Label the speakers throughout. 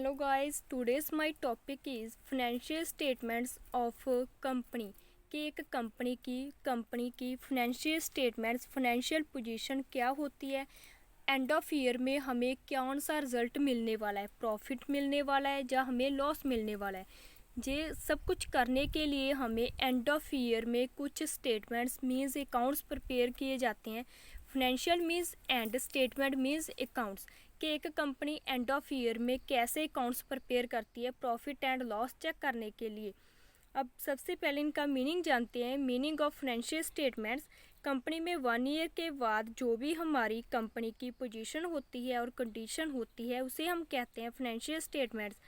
Speaker 1: Hello guys, today's my topic is financial statements of a company कि एक company की financial statements financial position क्या होती है। एंड ऑफ ईयर में हमें कौन सा रिजल्ट मिलने वाला है, प्रॉफिट मिलने वाला है या हमें लॉस मिलने वाला है। ये सब कुछ करने के लिए हमें एंड ऑफ ईयर में कुछ स्टेटमेंट्स मीन्स अकाउंट्स प्रिपेयर किए जाते हैं। Financial means and statement means accounts कि एक कंपनी एंड ऑफ ईयर में कैसे अकाउंट्स प्रिपेयर करती है प्रॉफिट एंड लॉस चेक करने के लिए। अब सबसे पहले इनका मीनिंग जानते हैं। Meaning of financial statements, company में 1 ईयर के बाद जो भी हमारी कंपनी की पोजीशन होती है और कंडीशन होती है उसे हम कहते हैं financial statements.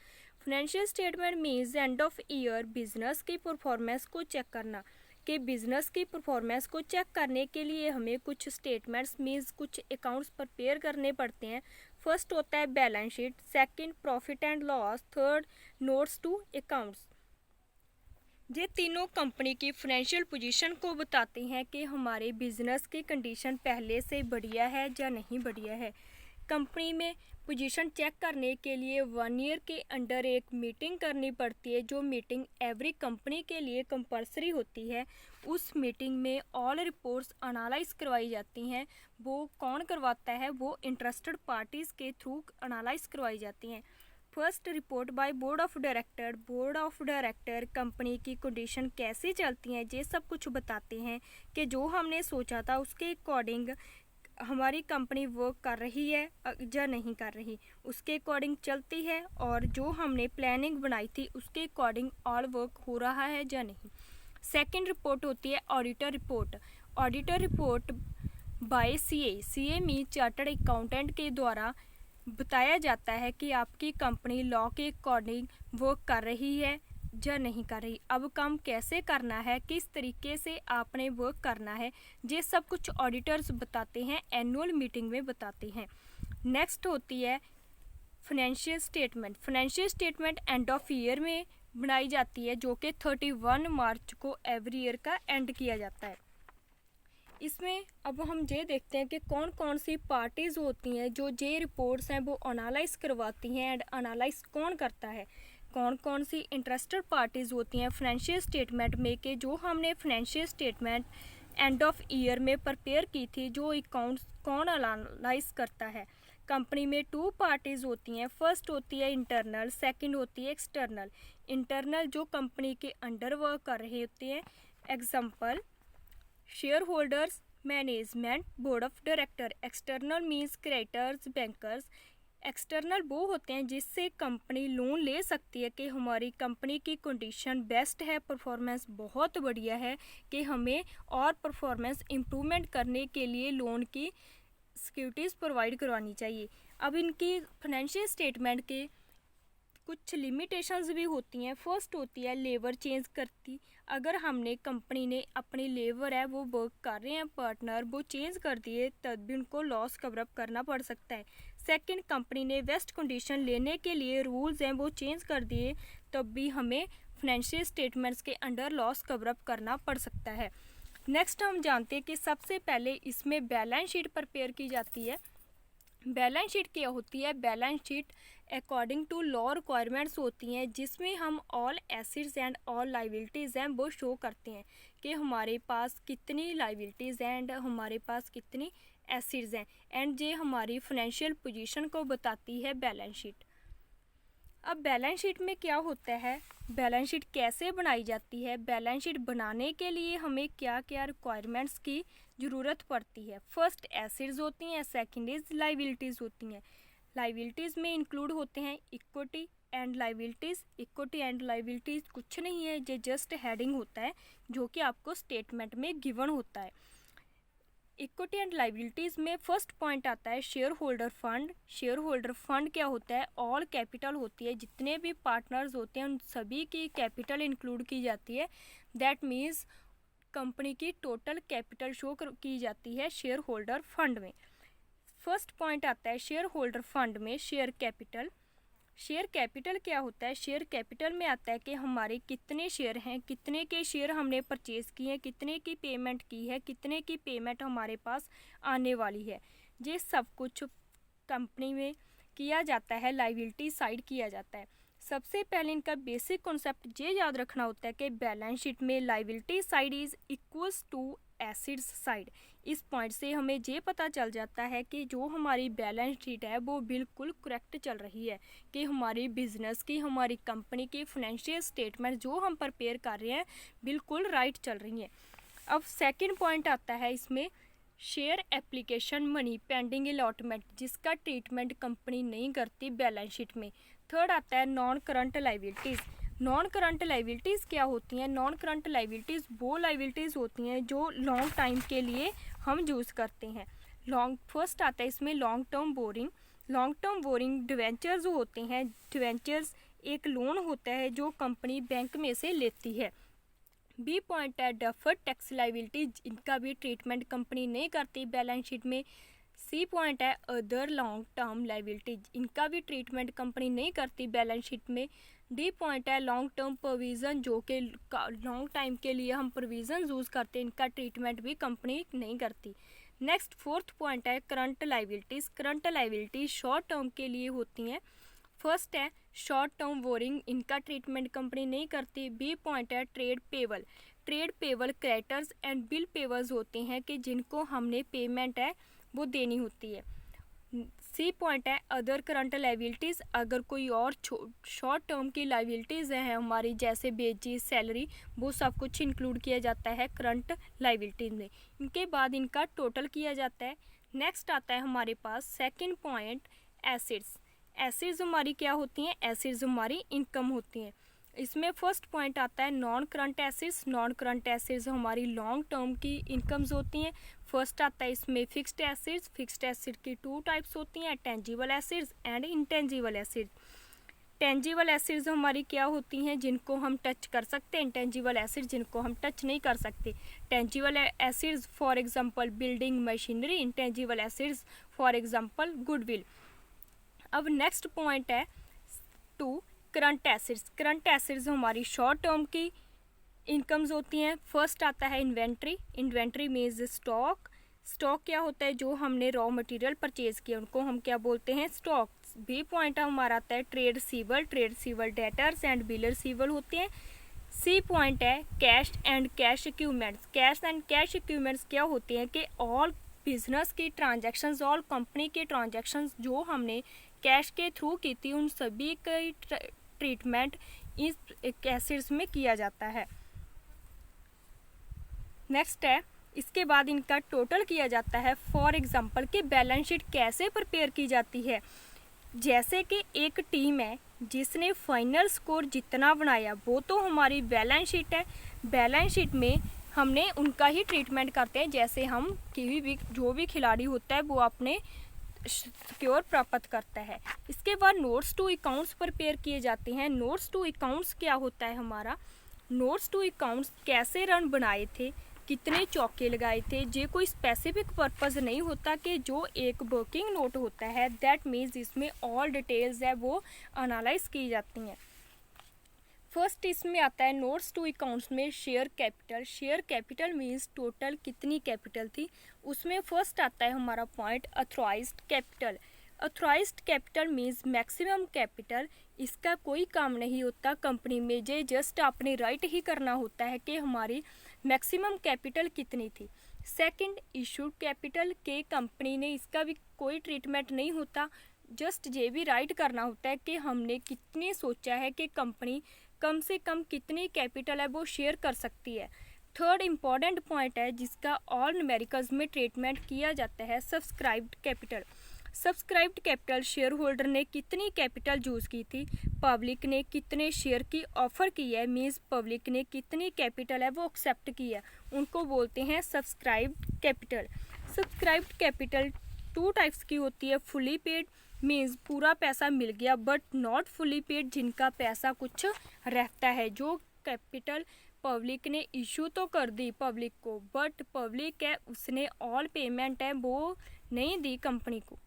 Speaker 1: Financial statement means end of year business की परफॉर्मेंस को चेक करना कि बिजनेस की परफॉर्मेंस को चेक करने के लिए हमें कुछ स्टेटमेंट्स मीन्स कुछ अकाउंट्स प्रिपेयर करने पड़ते हैं। फर्स्ट होता है balance sheet, second profit and loss, third notes to accounts. ये तीनों कंपनी की फाइनेंशियल पोजीशन को बताते हैं कि हमारे बिजनेस की कंडीशन पहले से बढ़िया है या नहीं बढ़िया है। कंपनी में पोजीशन चेक करने के लिए 1 ईयर के अंडर एक मीटिंग करनी पड़ती है, जो मीटिंग एवरी कंपनी के लिए कंपलसरी होती है। उस मीटिंग में ऑल रिपोर्ट्स एनालाइज करवाई जाती हैं। वो कौन करवाता है, वो इंटरेस्टेड पार्टीज़ के थ्रू एनालाइज करवाई जाती हैं। First report by board of director company की कंडीशन कैसी चलती हैं ये सब कुछ बताते हैं कि जो हमने सोचा था उसके अकॉर्डिंग हमारी कंपनी वर्क कर रही है या नहीं कर रही, उसके अकॉर्डिंग चलती है, और जो हमने प्लानिंग बनाई थी उसके अकॉर्डिंग ऑल वर्क हो रहा है या नहीं। सेकंड रिपोर्ट होती है auditor report by CA mean chartered accountant के द्वारा बताया जाता है कि आपकी कंपनी लॉ के अकॉर्डिंग वर्क कर रही है या नहीं कर रही, अब काम कैसे करना है, किस तरीके से आपने वर्क करना है, ये सब कुछ ऑडिटर्स बताते हैं, एनुअल मीटिंग में बताते हैं। नेक्स्ट होती है financial statement end of year में बनाई जाती है, जो कि 31 मार्च को एवरी ईयर का एंड किया जाता है। इसमें अब हम ये देखते हैं कि कौन कौन सी पार्टीज़ होती हैं जो ये रिपोर्ट्स हैं वो एनालाइज करवाती हैं। एंड एनालाइज कौन करता है, कौन कौन सी इंटरेस्टेड पार्टीज़ होती हैं फाइनेंशियल स्टेटमेंट में, कि जो हमने financial statement end of year में प्रिपेयर की थी, जो अकाउंट्स कौन एनालाइज करता है। कंपनी में 2 पार्टीज़ होती हैं। फर्स्ट होती है इंटरनल, सेकंड होती है एक्सटर्नल। इंटरनल जो कंपनी के अंडर वर्क कर रहे होते हैं, example share holders, management, board of director. External means creditors, bankers. External वो होते हैं जिससे कंपनी लोन ले सकती है कि हमारी कंपनी की कंडीशन बेस्ट है, परफॉर्मेंस बहुत बढ़िया है, कि हमें और परफॉर्मेंस इम्प्रूवमेंट करने के लिए लोन की सिक्योरिटीज़ प्रोवाइड करवानी चाहिए। अब इनकी फाइनेंशियल स्टेटमेंट के कुछ लिमिटेशंस भी होती हैं। फर्स्ट होती है लेबर चेंज करती, अगर हमने कंपनी ने अपनी लेबर है वो वर्क कर रहे हैं पार्टनर, वो चेंज कर दिए तब भी उनको लॉस कवरअप करना पड़ सकता है। सेकंड, कंपनी ने वेस्ट कंडीशन लेने के लिए रूल्स हैं वो चेंज कर दिए तब भी हमें फाइनेंशियल स्टेटमेंट्स के अंडर लॉस कवरअप करना पड़ सकता है। नेक्स्ट हम जानते हैं कि सबसे पहले इसमें बैलेंस शीट प्रिपेयर की जाती है। बैलेंस शीट क्या होती है, balance sheet according to law requirements होती हैं, जिसमें हम all assets and all liabilities हैं वो शो करते हैं कि हमारे पास कितनी लाइबिलिटीज़ हैं एंड हमारे पास कितनी एसेट्स हैं, एंड ये हमारी फाइनेंशियल पोजीशन को बताती है बैलेंस शीट। अब बैलेंस शीट में क्या होता है, बैलेंस शीट कैसे बनाई जाती है, बैलेंस शीट बनाने के लिए हमें क्या क्या रिक्वायरमेंट्स की ज़रूरत पड़ती है। फर्स्ट एसेट्स होती हैं, सेकंड इज लाइबिलिटीज़ होती हैं। लाइबिलिटीज़ में इंक्लूड होते हैं equity and liabilities. Equity and liabilities कुछ नहीं है, ये जस्ट हेडिंग होता है जो कि आपको स्टेटमेंट में गिवन होता है। इक्विटी एंड लाइबिलिटीज़ में फर्स्ट पॉइंट आता है share holder fund. Share holder fund क्या होता है, ऑल कैपिटल होती है, जितने भी पार्टनर्स होते हैं उन सभी की कैपिटल इंक्लूड की जाती है। दैट मीन्स कंपनी की टोटल कैपिटल शो की जाती है शेयर होल्डर फंड में। फर्स्ट पॉइंट आता है शेयर होल्डर फंड में शेयर कैपिटल। शेयर कैपिटल क्या होता है, शेयर कैपिटल में आता है कि हमारे कितने शेयर हैं, कितने के शेयर हमने परचेज़ किए हैं, कितने की पेमेंट की है, कितने की पेमेंट हमारे पास आने वाली है। ये सब कुछ कंपनी में किया जाता है, लाइबिलिटी साइड किया जाता है। सबसे पहले इनका बेसिक कॉन्सेप्ट ये याद रखना होता है कि बैलेंस शीट में liability side is equals to assets side. इस पॉइंट से हमें ये पता चल जाता है कि जो हमारी बैलेंस शीट है वो बिल्कुल करेक्ट चल रही है, कि हमारी बिजनेस की, हमारी कंपनी की फाइनेंशियल स्टेटमेंट जो हम प्रिपेयर कर रहे हैं बिल्कुल राइट चल रही हैं। अब सेकंड पॉइंट आता है इसमें share application money pending allotment, जिसका ट्रीटमेंट कंपनी नहीं करती बैलेंस शीट में। थर्ड आता है non current liabilities. Non current liabilities क्या होती हैं? नॉन करंट लाइबिलिटीज़ वो लाइबिलिटीज़ होती हैं जो लॉन्ग टाइम के लिए हम यूज़ करते हैं। फर्स्ट आता है इसमें long term borrowing. Long term borrowing debentures जो होते हैं, डिवेंचर्स एक लोन होता है जो कंपनी बैंक में से लेती है। बी पॉइंट है डफर्ड टैक्स लाइबिलिटीज, इनका भी ट्रीटमेंट कंपनी नहीं करती बैलेंस शीट में। सी पॉइंट है अदर लॉन्ग टर्म लाइबिलिटीज, इनका भी ट्रीटमेंट कंपनी नहीं करती बैलेंस शीट में। डी पॉइंट है लॉन्ग टर्म प्रोविज़न, जो कि लॉन्ग टाइम के लिए हम प्रोविज़न यूज़ करते हैं, इनका ट्रीटमेंट भी कंपनी नहीं करती। नेक्स्ट फोर्थ पॉइंट है current liabilities. Current liabilities short term के लिए होती हैं। फर्स्ट है शॉर्ट टर्म बोरिंग, इनका ट्रीटमेंट कंपनी नहीं करती। बी पॉइंट है trade payable. Trade payable creditors and bill payables होते हैं कि जिनको हमने पेमेंट है वो देनी होती है। सी पॉइंट है अदर करंट लाइबिलिटीज़, अगर कोई और शॉर्ट टर्म की लाइबिलिटीज़ हैं हमारी, जैसे बेचिस, सैलरी, वो सब कुछ इंक्लूड किया जाता है करंट लाइबिलिटीज़ में। इनके बाद इनका टोटल किया जाता है। नेक्स्ट आता है हमारे पास सेकंड पॉइंट एसिड्स। एसिड्स हमारी क्या होती हैं? एसिड्स हमारी इनकम होती हैं। इसमें फर्स्ट पॉइंट आता है non current assets. Non current assets हमारी लॉन्ग टर्म की इनकम्स होती हैं। फर्स्ट आता है इसमें फिक्स्ड एसिड्स। फिक्स्ड एसिड की टू टाइप्स होती हैं, tangible acids and intangible acid. Tangible acids हमारी क्या होती हैं? जिनको हम टच कर सकते हैं। इंटेंजिबल एसिड जिनको हम टच नहीं कर सकते। Tangible assets for example building machinery, intangible assets for example goodwill. अब नेक्स्ट पॉइंट है two current assets. Current assets हमारी शॉर्ट टर्म की इनकम्स होती हैं। फर्स्ट आता है inventory. Inventory means stock. Stock क्या होता है? जो हमने रॉ मटेरियल परचेज किया उनको हम क्या बोलते हैं? स्टॉक। बी पॉइंट हमारा आता है trade रिसीवल। Trade रिसीवल debtors and bill रिसीवल होते हैं। सी पॉइंट है cash and cash equipments. Cash and cash equipments क्या होते हैं कि ऑल बिजनेस की ट्रांजैक्शंस, ऑल कंपनी के ट्रांजैक्शंस जो हमने कैश के थ्रू की थी, उन सभी का ट्रीटमेंट इस एसिड्स में किया जाता है। नेक्स्ट है इसके बाद इनका टोटल किया जाता है। फॉर एग्जांपल कि बैलेंस शीट कैसे प्रिपेयर की जाती है। जैसे कि एक टीम है जिसने फाइनल स्कोर जितना बनाया वो तो हमारी बैलेंस शीट है। बैलेंस शीट में हमने उनका ही ट्रीटमेंट करते हैं, जैसे हम किसी भी जो भी खिलाड़ी होता है वो अपने सिक्योर प्राप्त करता है। इसके बाद नोट्स टू अकाउंट्स प्रिपेयर किए जाते हैं। नोट्स टू अकाउंट्स क्या होता है हमारा? नोट्स टू अकाउंट्स कैसे रन बनाए थे, कितने चौके लगाए थे, ये कोई स्पेसिफिक पर्पस नहीं होता कि जो एक वर्किंग नोट होता है, दैट मीन्स इसमें ऑल डिटेल्स है वो एनालाइज की जाती हैं। फर्स्ट इसमें आता है नोट्स टू अकाउंट्स में share capital. Share capital means total कितनी कैपिटल थी। उसमें फर्स्ट आता है हमारा point authorised capital. Authorised capital means maximum capital. इसका कोई काम नहीं होता कंपनी में, ये जस्ट आपने राइट ही करना होता है कि हमारी मैक्सिमम कैपिटल कितनी थी। सेकंड इशूड कैपिटल के कंपनी ने, इसका भी कोई ट्रीटमेंट नहीं होता, जस्ट ये भी राइट करना होता है कि हमने कितनी सोचा है कि कंपनी कम से कम कितनी कैपिटल है वो शेयर कर सकती है। थर्ड इम्पॉर्टेंट पॉइंट है जिसका ऑल न्यूमेरिकल्स में ट्रीटमेंट किया जाता है subscribed capital. Subscribed capital share holder ने कितनी कैपिटल यूज़ की थी, पब्लिक ने कितने शेयर की ऑफर की है, मीन्स पब्लिक ने कितनी कैपिटल है वो एक्सेप्ट की है, उनको बोलते हैं subscribed capital. Subscribed capital two types की होती है। फुली पेड मीन्स पूरा पैसा मिल गया, बट नॉट फुली पेड जिनका पैसा कुछ रहता है, जो कैपिटल पब्लिक ने इशू तो कर दी पब्लिक को, बट पब्लिक है उसने ऑल पेमेंट है वो नहीं दी कंपनी को।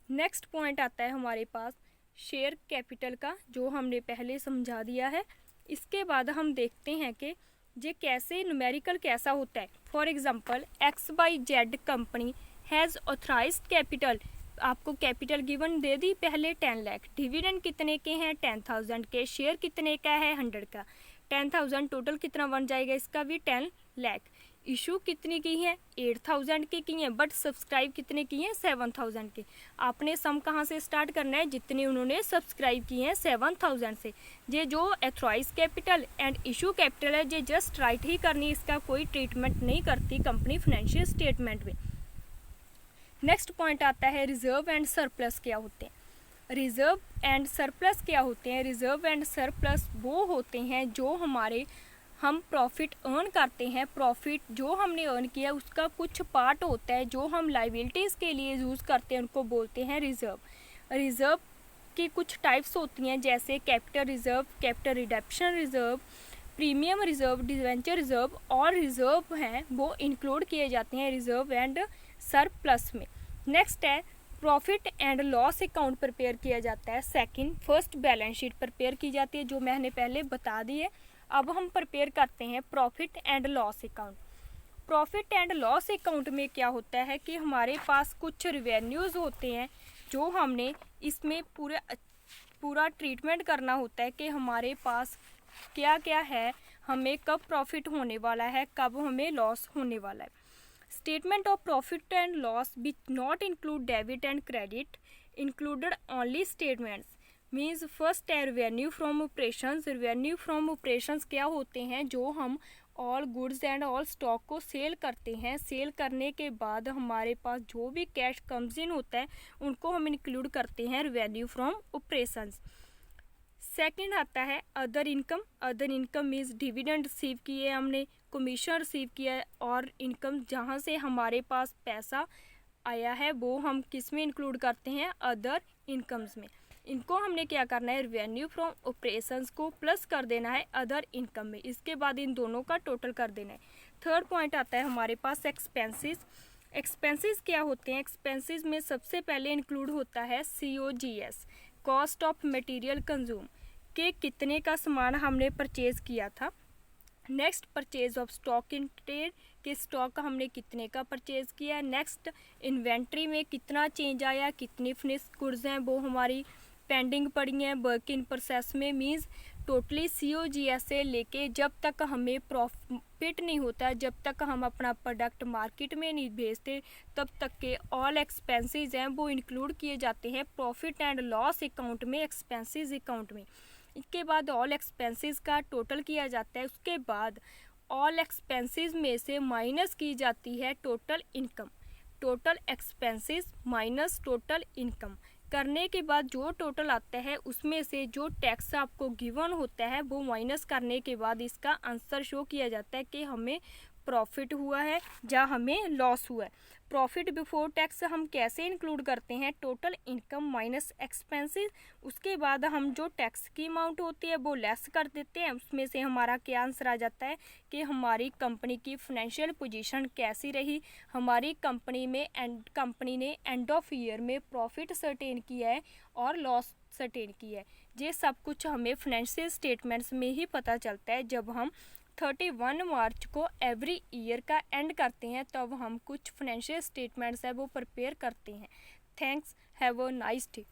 Speaker 1: नेक्स्ट पॉइंट आता है हमारे पास शेयर कैपिटल का, जो हमने पहले समझा दिया है। इसके बाद हम देखते हैं कि ये कैसे न्यूमेरिकल कैसा होता है। For example XYZ company has authorised capital आपको कैपिटल गिवन दे दी पहले 10 लाख, डिविडेंड कितने के हैं 10,000 के, शेयर कितने का है 100 का, 10,000 टोटल कितना बन जाएगा इसका भी 10 लाख। इशू कितनी की है 8,000 की हैं, बट सब्सक्राइब कितने की हैं 7,000 के। आपने सम कहाँ से स्टार्ट करना है, जितने उन्होंने सब्सक्राइब किए हैं 7,000 से। ये जो एथराइज कैपिटल एंड इशू कैपिटल है ये जस्ट राइट ही करनी, इसका कोई ट्रीटमेंट नहीं करती कंपनी फाइनेंशियल स्टेटमेंट में। नेक्स्ट पॉइंट आता है रिजर्व एंड सरप्लस क्या होते हैं। रिजर्व एंड सरप्लस क्या होते हैं, रिजर्व एंड सरप्लस वो होते हैं जो हम प्रॉफिट अर्न करते हैं, प्रॉफिट जो हमने अर्न किया उसका कुछ पार्ट होता है जो हम लाइबिलिटीज़ के लिए यूज़ करते हैं, उनको बोलते हैं रिजर्व। रिजर्व की कुछ टाइप्स होती हैं जैसे capital reserve, capital reduction reserve, premium reserve, debenture reserve और रिजर्व हैं वो इंक्लूड किए जाते हैं रिजर्व एंड सरप्लस में। नेक्स्ट है profit and loss account prepare किया जाता है। Second, first balance sheet prepare की जाती है जो मैंने पहले बता दी है। अब हम प्रिपेयर करते हैं profit and loss account. Profit and loss account में क्या होता है कि हमारे पास कुछ रिवेन्यूज़ होते हैं जो हमने इसमें पूरा ट्रीटमेंट करना होता है कि हमारे पास क्या क्या है, हमें कब प्रॉफिट होने वाला है, कब हमें लॉस होने वाला है। Statement of profit and loss which not include debit and credit included only statements means first है revenue from operations. Revenue from operations क्या होते हैं, जो हम all goods and all stock को सेल करते हैं, सेल करने के बाद हमारे पास जो भी कैश कम्स इन होता है उनको हम इंक्लूड करते हैं रेवेन्यू फ्रॉम ऑपरेशंस। सेकंड आता है other income. Other income means dividend receive किए हमने, कमीशन रिसीव किया है, और इनकम जहाँ से हमारे पास पैसा आया है वो हम किस में इंक्लूड करते हैं, अदर इनकम्स में। इनको हमने क्या करना है, रेवेन्यू फ्रॉम ऑपरेशंस को प्लस कर देना है अदर इनकम में, इसके बाद इन दोनों का टोटल कर देना है। थर्ड पॉइंट आता है हमारे पास एक्सपेंसेस। एक्सपेंसेस क्या होते हैं, एक्सपेंसेस में सबसे पहले इंक्लूड होता है COGS, cost of material consume, के कितने का सामान हमने परचेज किया था। Next purchase of stock in trade, कि स्टॉक हमने कितने का परचेज किया। नेक्स्ट इन्वेंट्री में कितना चेंज आया, कितनी फिनिश गुड्स हैं वो हमारी पेंडिंग पड़ी हैं वर्क इन प्रोसेस में। मीन्स टोटली COGS से लेके जब तक हमें प्रॉफिट नहीं होता, जब तक हम अपना प्रोडक्ट मार्केट में नहीं भेजते, तब तक के ऑल एक्सपेंसेस हैं वो इंक्लूड किए जाते हैं प्रॉफिट एंड लॉस अकाउंट में, एक्सपेंसेस अकाउंट में। इसके बाद ऑल एक्सपेंसेस का टोटल किया जाता है, उसके बाद ऑल एक्सपेंसेस में से माइनस की जाती है total income. Total expenses minus total income करने के बाद जो टोटल आता है उसमें से जो टैक्स आपको गिवन होता है वो माइनस करने के बाद इसका आंसर शो किया जाता है कि हमें प्रॉफिट हुआ है या हमें लॉस हुआ है। प्रॉफिट बिफोर टैक्स हम कैसे इंक्लूड करते हैं, टोटल इनकम माइनस एक्सपेंसेस, उसके बाद हम जो टैक्स की अमाउंट होती है वो लेस कर देते हैं, उसमें से हमारा क्या आंसर आ जाता है कि हमारी कंपनी की फाइनेंशियल पोजीशन कैसी रही, हमारी कंपनी ने एंड ऑफ ईयर में प्रॉफिट सर्टेन किया है और लॉस सर्टेन किया है। ये सब कुछ हमें फाइनेंशियल स्टेटमेंट्स में ही पता चलता है। जब हम 31 मार्च को एवरी ईयर का एंड करते हैं तब हम कुछ फाइनेंशियल स्टेटमेंट्स है वो प्रिपेयर करते हैं। Thanks, have a nice day.